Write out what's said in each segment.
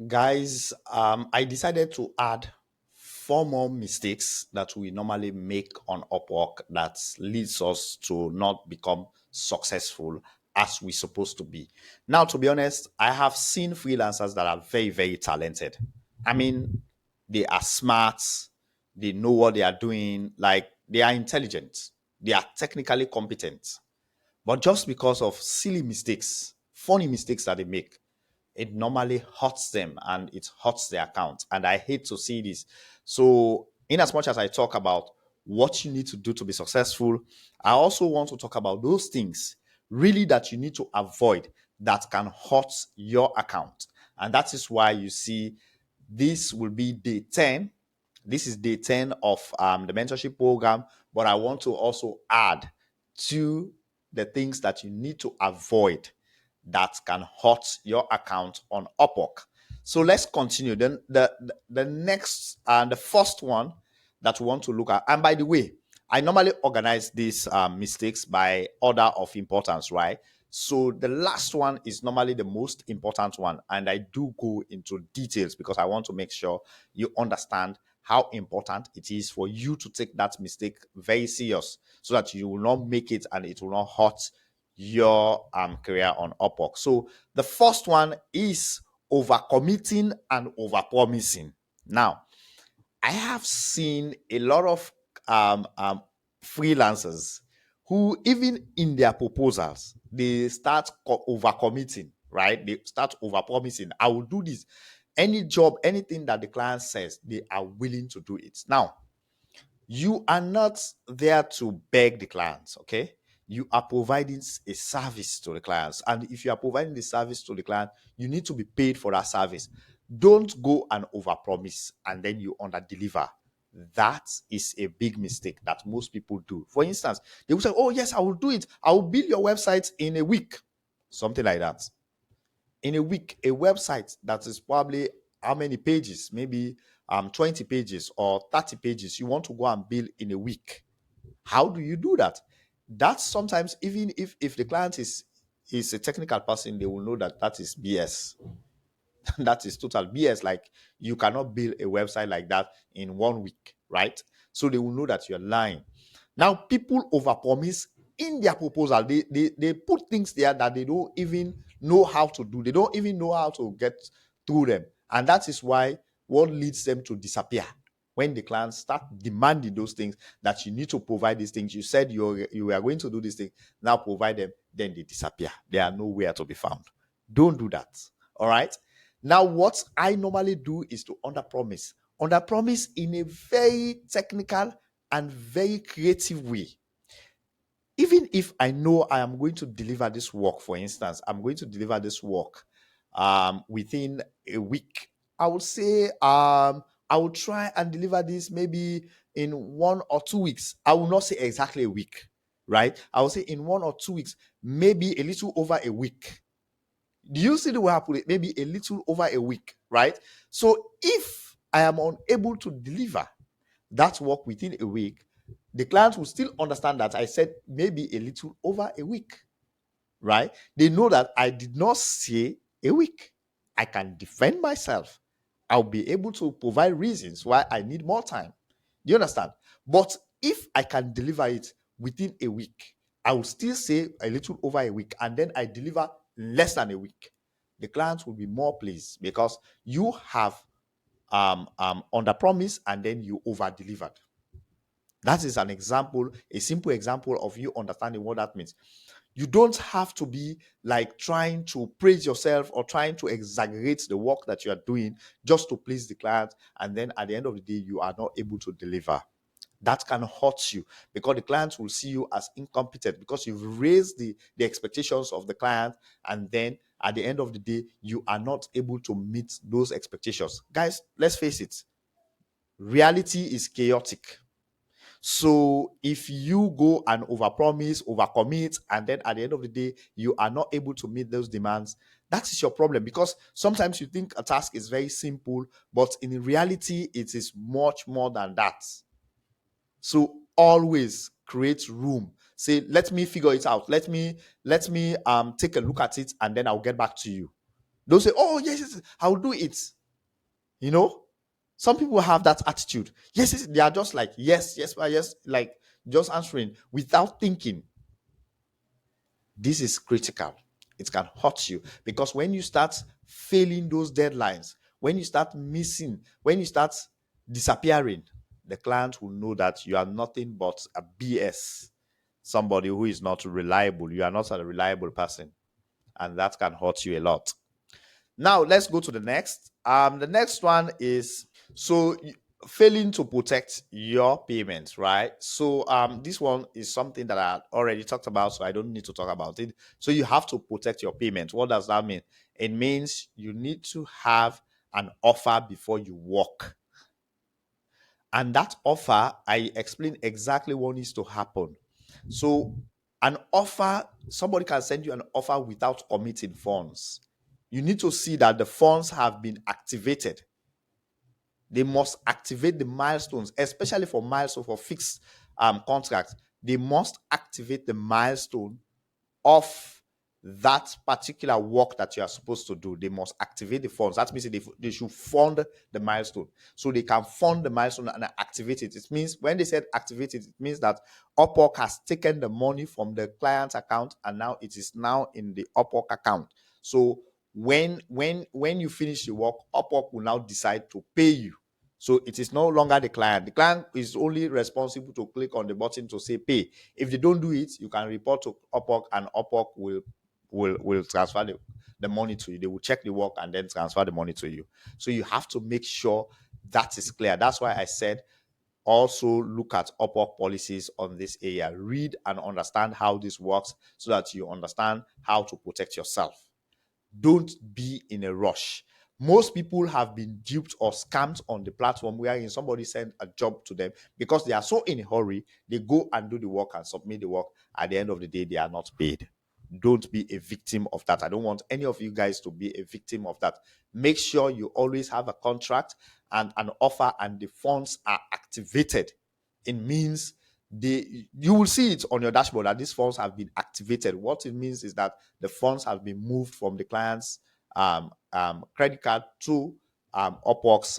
Guys, I decided to add four more mistakes that we normally make on Upwork that leads us to not become successful as we supposed to be. Now, to be honest, I have seen freelancers that are very, very talented. I mean, they are smart, they know what they are doing, like they are intelligent, they are technically competent. But just because of silly mistakes, funny mistakes that they make, it normally hurts them and it hurts their account. And I hate to see this. So, in as much as I talk about what you need to do to be successful, I also want to talk about those things really that you need to avoid that can hurt your account. And that is why you see this will be day 10. This is day 10 of the mentorship program, but I want to also add to the things that you need to avoid that can hurt your account on Upwork. So let's continue. Then the next and the first one that we want to look at, and by the way, I normally organize these mistakes by order of importance, right? So the last one is normally the most important one, and I do go into details because I want to make sure you understand how important it is for you to take that mistake very serious so that you will not make it and it will not hurt your career on Upwork. So the first one is overcommitting and overpromising. Now, I have seen a lot of freelancers who, even in their proposals, they start overcommitting, right? They start overpromising. I will do this. Any job, anything that the client says, they are willing to do it. Now, you are not there to beg the clients, okay? You are providing a service to the clients. And if you are providing the service to the client, you need to be paid for that service. Don't go and overpromise and then you underdeliver. That is a big mistake that most people do. For instance, they will say, "Oh, yes, I will do it. I will build your website in a week." Something like that. In a week, a website that is probably how many pages? Maybe 20 pages or 30 pages you want to go and build in a week. How do you do that? That's sometimes, even if the client is a technical person, they will know that that is BS. That is total BS. Like, you cannot build a website like that in 1 week, right? So they will know that you're lying. Now, people overpromise in their proposal. They put things there that they don't even know how to do. They don't even know how to get through them. And that is why what leads them to disappear. When the clients start demanding those things, that you need to provide these things, you said you were going to do these things, now provide them, then they disappear. They are nowhere to be found. Don't do that. All right. Now, what I normally do is to underpromise. Underpromise in a very technical and very creative way. Even if I know I am going to deliver this work, for instance, I'm going to deliver this work within a week. I would say I will try and deliver this maybe in 1 or 2 weeks. I will not say exactly a week, right? I will say in 1 or 2 weeks, maybe a little over a week. Do you see the way I put it? Maybe a little over a week, right? So if I am unable to deliver that work within a week, the client will still understand that I said maybe a little over a week, right? They know that I did not say a week. I can defend myself. I'll be able to provide reasons why I need more time. Do you understand? But if I can deliver it within a week, I will still say a little over a week, and then I deliver less than a week. The client will be more pleased because you have under promise and then you over delivered. That is an example, a simple example of you understanding what that means. You don't have to be like trying to praise yourself or trying to exaggerate the work that you are doing just to please the client, and then at the end of the day you are not able to deliver. That can hurt you because the client will see you as incompetent because you've raised the expectations of the client, and then at the end of the day you are not able to meet those expectations. Guys, let's face it, reality is chaotic. So if you go and overpromise, overcommit, and then at the end of the day, you are not able to meet those demands, that is your problem. Because sometimes you think a task is very simple, but in reality, it is much more than that. So always create room. Say, let me figure it out. Let me take a look at it, and then I'll get back to you. They'll say, oh, yes, yes, I'll do it. You know, some people have that attitude. Yes, yes, they are just like, yes, yes, yes, like just answering without thinking. This is critical. It can hurt you because when you start failing those deadlines, when you start missing, when you start disappearing, the client will know that you are nothing but a BS, somebody who is not reliable. You are not a reliable person, and that can hurt you a lot. Now let's go to the next. The next one is failing to protect your payments, right? So this one is something that I already talked about, so I don't need to talk about it. So you have to protect your payment. What does that mean? It means you need to have an offer before you work. And that offer, I explain exactly what needs to happen. So an offer, somebody can send you an offer without committing funds. You need to see that the funds have been activated. They must activate the milestones, especially for milestones for fixed contracts. They must activate the milestone of that particular work that you are supposed to do. They must activate the funds. That means they should fund the milestone. So they can fund the milestone and activate it. It means when they said activate it, it means that Upwork has taken the money from the client's account and now it is now in the Upwork account. So when you finish the work, Upwork will now decide to pay you. So it is no longer the client. The client is only responsible to click on the button to say pay. If they don't do it, you can report to Upwork and Upwork will transfer the money to you. They will check the work and then transfer the money to you. So you have to make sure that is clear. That's why I said also look at Upwork policies on this area. Read and understand how this works so that you understand how to protect yourself. Don't be in a rush. Most people have been duped or scammed on the platform wherein somebody sent a job to them because they are so in a hurry. They go and do the work and submit the work. At the end of the day, they are not paid. Don't be a victim of that. I don't want any of you guys to be a victim of that. Make sure you always have a contract and an offer and the funds are activated. It means you will see it on your dashboard that these funds have been activated. What it means is that the funds have been moved from the client's credit card to Upwork's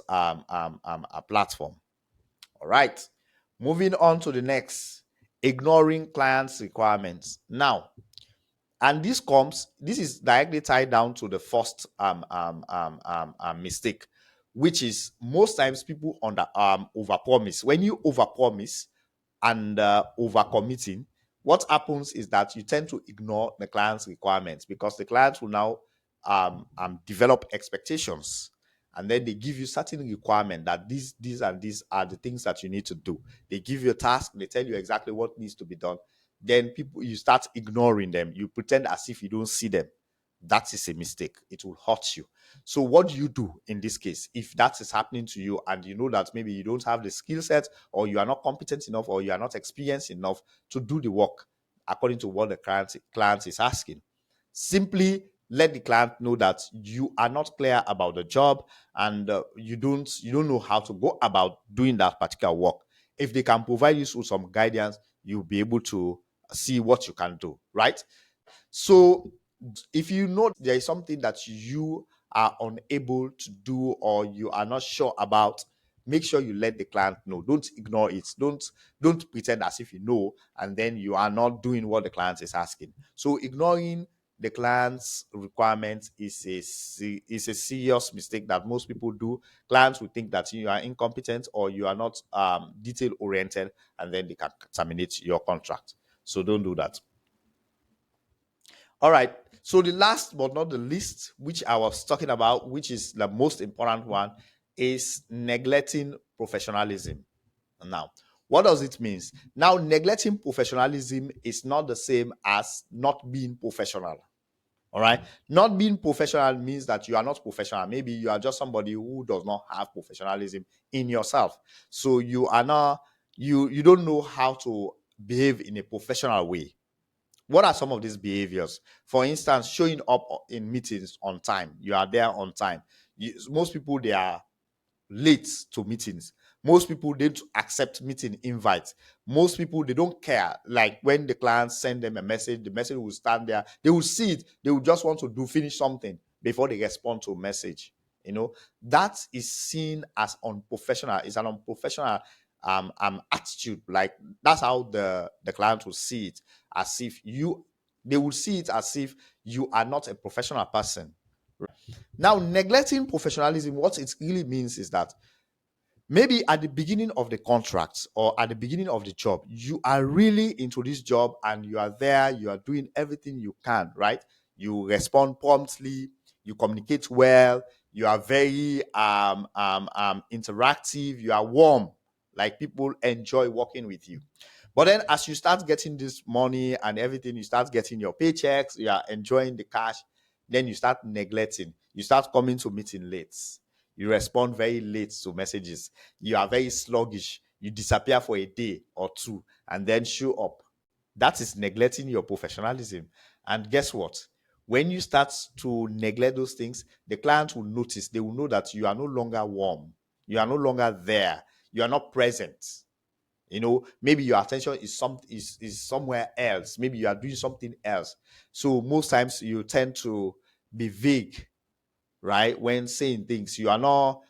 platform. All right. Moving on to the next, ignoring clients' requirements. Now, and this is directly tied down to the first mistake, which is most times people overpromise. When you overpromise and overcommitting, what happens is that you tend to ignore the client's requirements because the client will now develop expectations, and then they give you certain requirement that these and these are the things that you need to do. They give you a task, they tell you exactly what needs to be done. Then you start ignoring them. You pretend as if you don't see them. That is a mistake. It will hurt you. So what do you do in this case? If that is happening to you and you know that maybe you don't have the skill set or you are not competent enough or you are not experienced enough to do the work according to what the client is asking, simply let the client know that you are not clear about the job and you don't know how to go about doing that particular work. If they can provide you with some guidance, you'll be able to see what you can do, right? So if you know there is something that you are unable to do or you are not sure about, make sure you let the client know. Don't ignore it. Don't pretend as if you know and then you are not doing what the client is asking. So ignoring the client's requirements is a serious mistake that most people do. Clients will think that you are incompetent or you are not detail oriented, and then they can terminate your contract. So don't do that. All right. So the last but not the least, which I was talking about, which is the most important one, is neglecting professionalism. Now, what does it mean? Now, neglecting professionalism is not the same as not being professional. All right. Not being professional means that you are not professional. Maybe you are just somebody who does not have professionalism in yourself. So you are not, you don't know how to behave in a professional way. What are some of these behaviors? For instance, showing up in meetings on time. You are there on time. Most people, they are late to meetings. Most people didn't accept meeting invites. Most people, they don't care. Like when the clients send them a message, the message will stand there. They will see it. They will just want to finish something. before they respond to a message. That is seen as unprofessional. It's an unprofessional attitude. Like, that's how the client will see it, as if they will see it as if you are not a professional person. Now, neglecting professionalism, what it really means is that maybe at the beginning of the contract or at the beginning of the job, you are really into this job and you are there, you are doing everything you can, right? You respond promptly, you communicate well, you are very interactive, you are warm, like people enjoy working with you. But then as you start getting this money and everything, you start getting your paychecks, you are enjoying the cash, then you start neglecting, you start coming to meeting late, you respond very late to messages, you are very sluggish, you disappear for a day or two and then show up. That is neglecting your professionalism. And guess what? When you start to neglect those things, the client will notice. They will know that you are no longer warm, you are no longer there, you are not present. Maybe your attention is somewhere else, maybe you are doing something else. So most times you tend to be vague, right? When saying things, you are not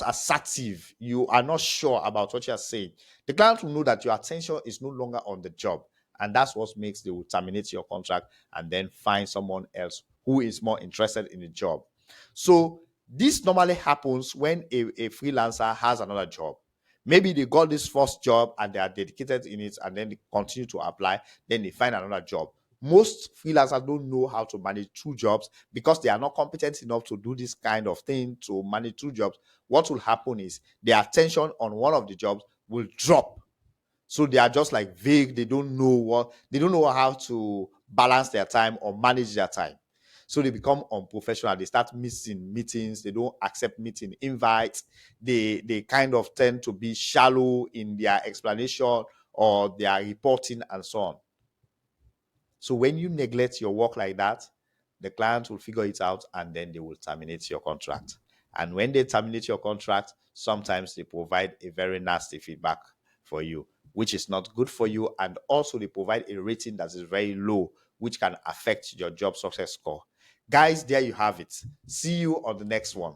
assertive, you are not sure about what you are saying. The client will know that your attention is no longer on the job, and that's what makes they will terminate your contract and then find someone else who is more interested in the job. So this normally happens when a freelancer has another job. Maybe they got this first job and they are dedicated in it, and then they continue to apply, then they find another job. Most freelancers don't know how to manage two jobs because they are not competent enough to do this kind of thing, to manage two jobs. What will happen is their attention on one of the jobs will drop. So they are just like vague. They don't know how to balance their time or manage their time. So they become unprofessional. They start missing meetings. They don't accept meeting invites. They kind of tend to be shallow in their explanation or their reporting and so on. So when you neglect your work like that, the client will figure it out and then they will terminate your contract. And when they terminate your contract, sometimes they provide a very nasty feedback for you, which is not good for you. And also they provide a rating that is very low, which can affect your job success score. Guys, there you have it. See you on the next one.